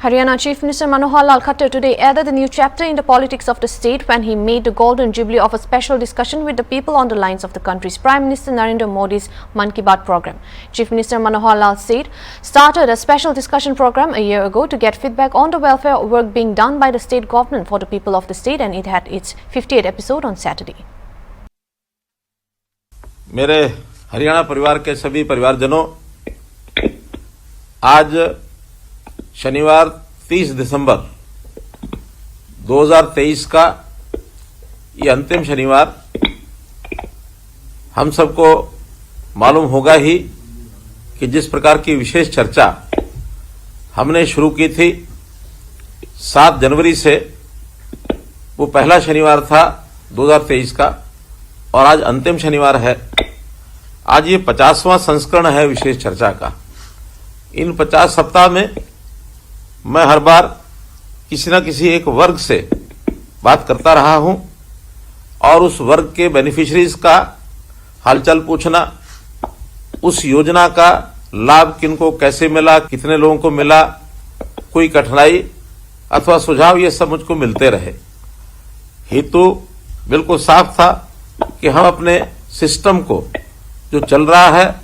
Haryana Chief Minister Manohar Lal Khattar today added a new chapter in the politics of the state when he made the golden jubilee of a special discussion with the people on the lines of the country's Prime Minister Narendra Modi's Mann Ki Baat program. Chief Minister Manohar Lal said started a special discussion program a year ago to get feedback on the welfare work being done by the state government for the people of the state, and it had its 58th episode on Saturday. मेरे हरियाणा परिवार के सभी परिवारजनों, आज शनिवार 30 दिसंबर 2023 का ये अंतिम शनिवार, हम सबको मालूम होगा ही कि जिस प्रकार की विशेष चर्चा हमने शुरू की थी 7 जनवरी से, वो पहला शनिवार था 2023 का और आज अंतिम शनिवार है। आज ये 50वां संस्करण है विशेष चर्चा का। इन 50 सप्ताह में मैं हर बार किसी न किसी एक वर्ग से बात करता रहा हूं और उस वर्ग के बेनिफिशरीज का हालचाल पूछना, उस योजना का लाभ किनको कैसे मिला, कितने लोगों को मिला, कोई कठिनाई अथवा सुझाव, ये सब मुझको मिलते रहे। हेतु बिल्कुल साफ था कि हम अपने सिस्टम को जो चल रहा है,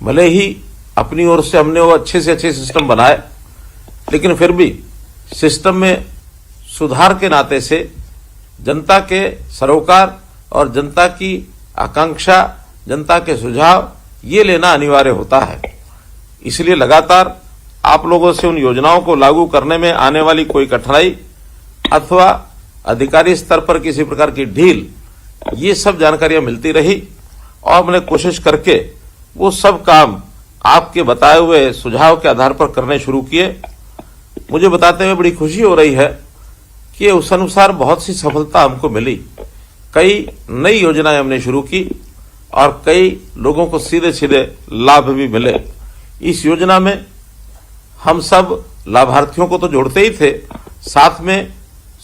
भले ही अपनी ओर से हमने वो अच्छे से अच्छे सिस्टम बनाए, लेकिन फिर भी सिस्टम में सुधार के नाते से जनता के सरोकार और जनता की आकांक्षा, जनता के सुझाव, ये लेना अनिवार्य होता है। इसलिए लगातार आप लोगों से उन योजनाओं को लागू करने में आने वाली कोई कठिनाई अथवा अधिकारी स्तर पर किसी प्रकार की ढील, ये सब जानकारियां मिलती रही और मैंने कोशिश करके वो सब काम आपके बताए हुए सुझाव के आधार पर करने शुरू किए। मुझे बताते हुए बड़ी खुशी हो रही है कि उस अनुसार बहुत सी सफलता हमको मिली। कई नई योजनाएं हमने शुरू की और कई लोगों को सीधे सीधे लाभ भी मिले। इस योजना में हम सब लाभार्थियों को तो जोड़ते ही थे, साथ में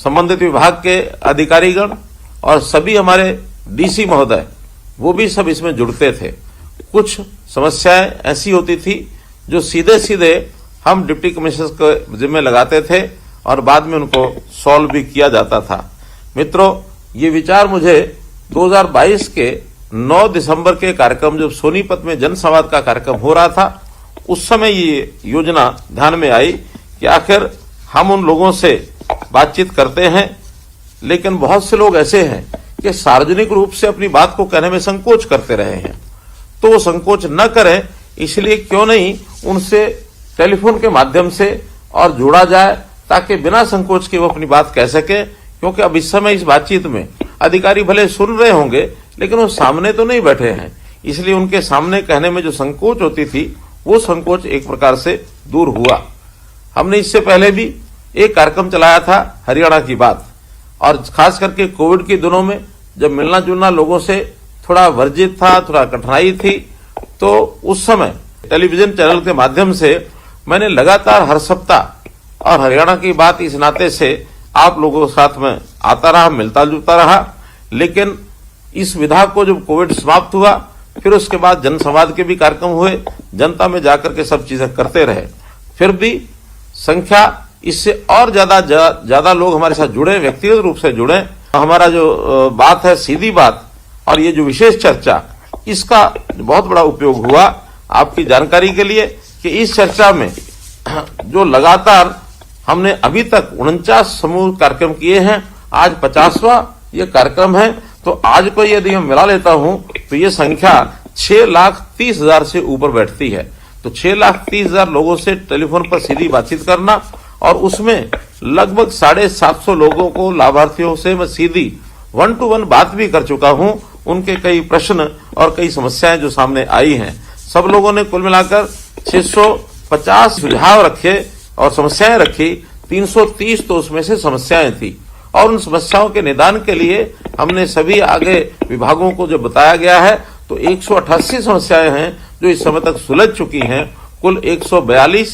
संबंधित विभाग के अधिकारीगण और सभी हमारे डीसी महोदय, वो भी सब इसमें जुड़ते थे। कुछ समस्याएं ऐसी होती थी जो सीधे सीधे हम डिप्टी कमिश्नर के जिम्मे लगाते थे और बाद में उनको सॉल्व भी किया जाता था। मित्रों, ये विचार मुझे 2022 के 9 दिसंबर के कार्यक्रम, जब सोनीपत में जनसंवाद का कार्यक्रम हो रहा था, उस समय ये योजना ध्यान में आई कि आखिर हम उन लोगों से बातचीत करते हैं, लेकिन बहुत से लोग ऐसे हैं कि सार्वजनिक रूप से अपनी बात को कहने में संकोच करते रहे हैं। तो वो संकोच न करें, इसलिए क्यों नहीं उनसे टेलीफोन के माध्यम से और जोड़ा जाए, ताकि बिना संकोच के वो अपनी बात कह सके। क्योंकि अब इस समय इस बातचीत में अधिकारी भले सुन रहे होंगे, लेकिन वो सामने तो नहीं बैठे हैं, इसलिए उनके सामने कहने में जो संकोच होती थी, वो संकोच एक प्रकार से दूर हुआ। हमने इससे पहले भी एक कार्यक्रम चलाया था, हरियाणा की बात, और खास करके कोविड के दिनों में जब मिलना जुलना लोगों से थोड़ा वर्जित था, थोड़ा कठिनाई थी, तो उस समय टेलीविजन चैनल के माध्यम से मैंने लगातार हर सप्ताह और हरियाणा की बात इस नाते से आप लोगों के साथ में आता रहा, मिलता जुलता रहा। लेकिन इस विधा को जब कोविड समाप्त हुआ, फिर उसके बाद जनसंवाद के भी कार्यक्रम हुए, जनता में जाकर के सब चीजें करते रहे। फिर भी संख्या इससे और ज्यादा लोग हमारे साथ जुड़े, व्यक्तिगत रूप से जुड़े। हमारा जो बात है, सीधी बात, और ये जो विशेष चर्चा, इसका बहुत बड़ा उपयोग हुआ। आपकी जानकारी के लिए कि इस चर्चा में जो लगातार हमने अभी तक 49 समूह कार्यक्रम किए हैं, आज 50वां ये कार्यक्रम है। तो आज को यदि हम मिला लेता हूं तो ये संख्या 6,30,000 से ऊपर बैठती है। तो 6,30,000 लोगों से टेलीफोन पर सीधी बातचीत करना, और उसमें लगभग 750 लोगों को, लाभार्थियों से मैं सीधी 1-to-1 बात भी कर चुका हूं। उनके कई प्रश्न और कई समस्याएं जो सामने आई हैं, सब लोगों ने कुल मिलाकर 650 सुझाव रखे और समस्याएं रखी। 330 तो उसमें से समस्याएं थी, और उन समस्याओं के निदान के लिए हमने सभी आगे विभागों को जो बताया गया है, तो 188 समस्याएं हैं जो इस समय तक सुलझ चुकी हैं। कुल 142